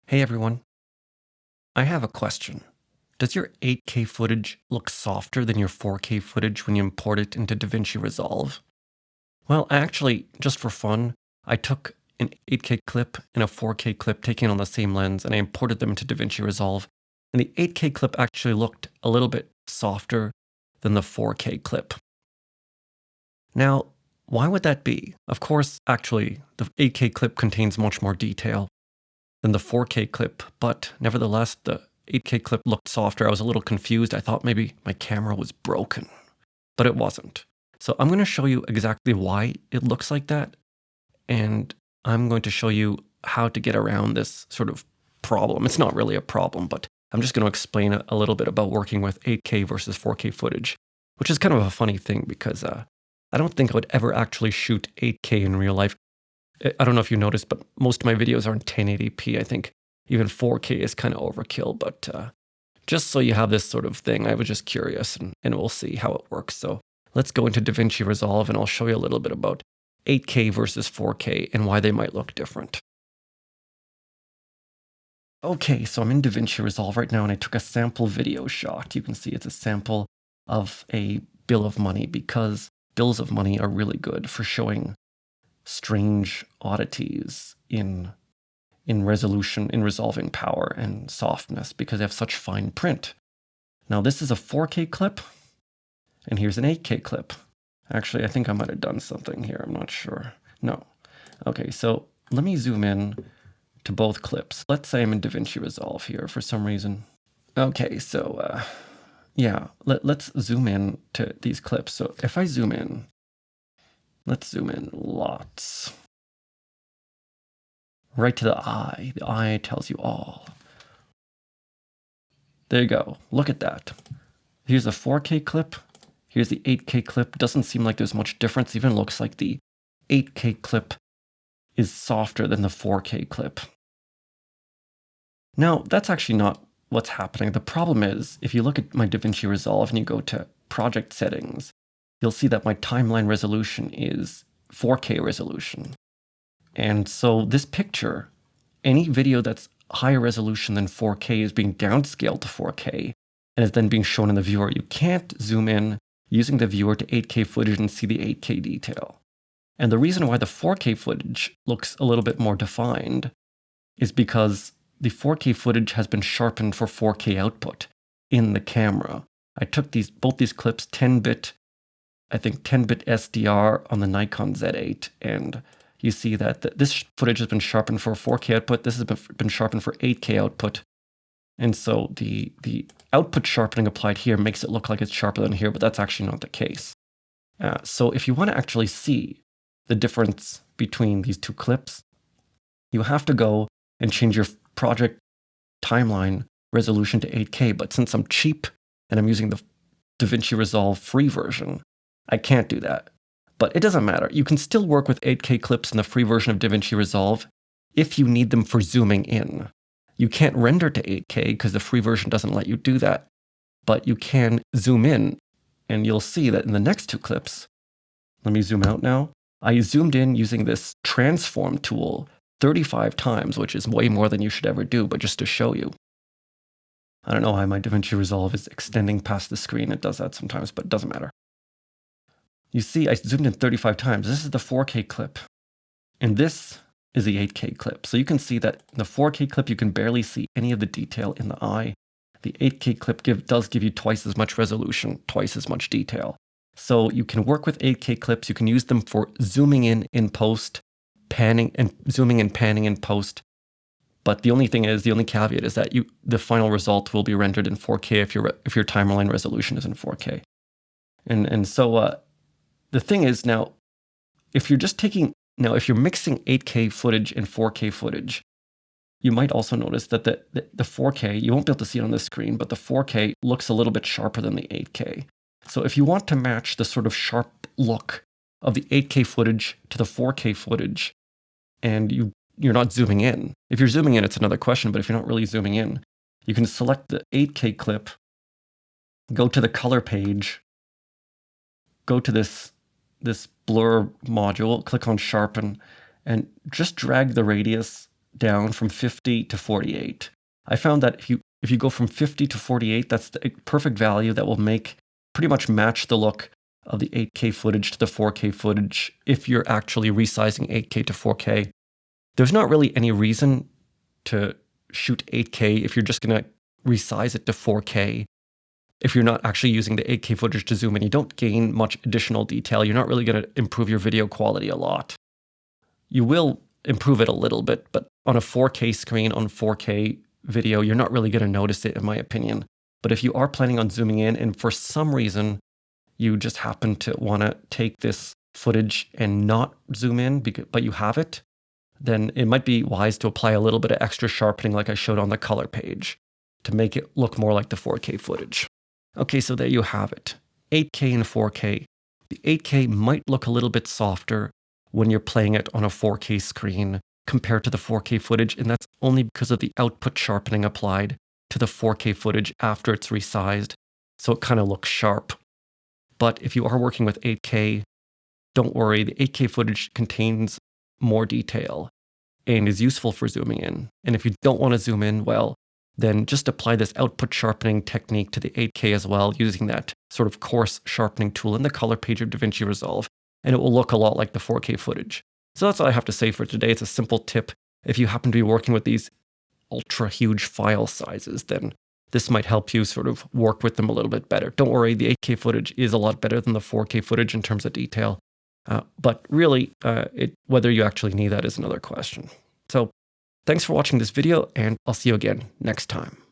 Hey everyone, I have a question. Does your 8K footage look softer than your 4K footage when you import it into Davinci Resolve? Well, actually, just for fun, I took an 8K clip and a 4K clip taken on the same lens and I imported them into Davinci Resolve. And the 8K clip actually looked a little bit softer than the 4K clip. Now, why would that be? Of course, actually, the 8K clip contains much more detail than the 4K clip, but nevertheless, the 8K clip looked softer. I was a little confused. I thought maybe my camera was broken, but it wasn't. So I'm going to show you exactly why it looks like that, and I'm going to show you how to get around this sort of problem. It's not really a problem, but I'm just going to explain a little bit about working with 8K versus 4K footage, which is kind of a funny thing because I don't think I would ever actually shoot 8K in real life. I don't know if you noticed, but most of my videos are in 1080p. I think even 4K is kind of overkill, but just so you have this sort of thing, I was just curious and we'll see how it works. So let's go into Davinci Resolve and I'll show you a little bit about 8K versus 4K and why they might look different. Okay, so I'm in Davinci Resolve right now and I took a sample video shot. You can see it's a sample of a bill of money because bills of money are really good for showing strange oddities in resolution, in resolving power and softness because they have such fine print. Now this is a 4K clip and here's an 8K clip. Actually, I think I might have done something here. I'm not sure. No. Okay, so let me zoom in to both clips. Let's say I'm in Davinci Resolve here for some reason. Okay, so yeah, let's zoom in to these clips. So if I zoom in, let's zoom in lots. Right to the eye. The eye tells you all. There you go. Look at that. Here's a 4K clip. Here's the 8K clip. Doesn't seem like there's much difference. Even looks like the 8K clip is softer than the 4K clip. Now, that's actually not what's happening. The problem is, if you look at my Davinci Resolve and you go to project settings, you'll see that my timeline resolution is 4K resolution. And so this picture, any video that's higher resolution than 4K is being downscaled to 4K and is then being shown in the viewer. You can't zoom in using the viewer to 8K footage and see the 8K detail. And the reason why the 4K footage looks a little bit more defined is because the 4K footage has been sharpened for 4K output in the camera. I took both these clips 10-bit, I think 10-bit SDR on the Nikon Z8, and you see that this footage has been sharpened for 4K output. This has been sharpened for 8K output. And so the output sharpening applied here makes it look like it's sharper than here, but that's actually not the case. So if you want to actually see the difference between these two clips, you have to go and change your project timeline resolution to 8K. But since I'm cheap and I'm using the Davinci Resolve free version, I can't do that. But it doesn't matter. You can still work with 8K clips in the free version of Davinci Resolve if you need them for zooming in. You can't render to 8K because the free version doesn't let you do that. But you can zoom in, and you'll see that in the next two clips, let me zoom out now. I zoomed in using this transform tool 35 times, which is way more than you should ever do, but just to show you. I don't know why my Davinci Resolve is extending past the screen. It does that sometimes, but it doesn't matter. You see, I zoomed in 35 times. This is the 4K clip, and this is the 8K clip. So you can see that in the 4K clip, you can barely see any of the detail in the eye. The 8K clip does give you twice as much resolution, twice as much detail. So you can work with 8K clips. You can use them for zooming in post, panning and zooming and panning in post. But the only caveat is that the final result will be rendered in 4K if your timeline resolution is in 4K. And so the thing is now, if you're mixing 8K footage and 4K footage, you might also notice that the 4K, you won't be able to see it on the screen, but the 4K looks a little bit sharper than the 8K. So if you want to match the sort of sharp look of the 8K footage to the 4K footage, and you're not zooming in. If you're zooming in, it's another question, but if you're not really zooming in, you can select the 8K clip, go to the color page, go to this blur module, click on sharpen, and just drag the radius down from 50 to 48. I found that if you go from 50 to 48, that's the perfect value that will pretty much match the look of the 8K footage to the 4K footage if you're actually resizing 8K to 4K. There's not really any reason to shoot 8K if you're just going to resize it to 4K. If you're not actually using the 8K footage to zoom in, you don't gain much additional detail. You're not really going to improve your video quality a lot. You will improve it a little bit, but on a 4K screen, on 4K video, you're not really going to notice it, in my opinion. But if you are planning on zooming in and for some reason you just happen to want to take this footage and not zoom in, but you have it, then it might be wise to apply a little bit of extra sharpening like I showed on the color page to make it look more like the 4K footage. Okay, so there you have it. 8K and 4K. The 8K might look a little bit softer when you're playing it on a 4K screen compared to the 4K footage, and that's only because of the output sharpening applied to the 4K footage after it's resized, so it kind of looks sharp. But if you are working with 8K, don't worry, the 8K footage contains more detail and is useful for zooming in. And if you don't want to zoom in, well, then just apply this output sharpening technique to the 8K as well, using that sort of coarse sharpening tool in the color page of Davinci Resolve, and it will look a lot like the 4K footage. So that's all I have to say for today. It's a simple tip. If you happen to be working with these ultra huge file sizes, then this might help you sort of work with them a little bit better. Don't worry, the 8K footage is a lot better than the 4K footage in terms of detail. But really, whether you actually need that is another question. So thanks for watching this video, and I'll see you again next time.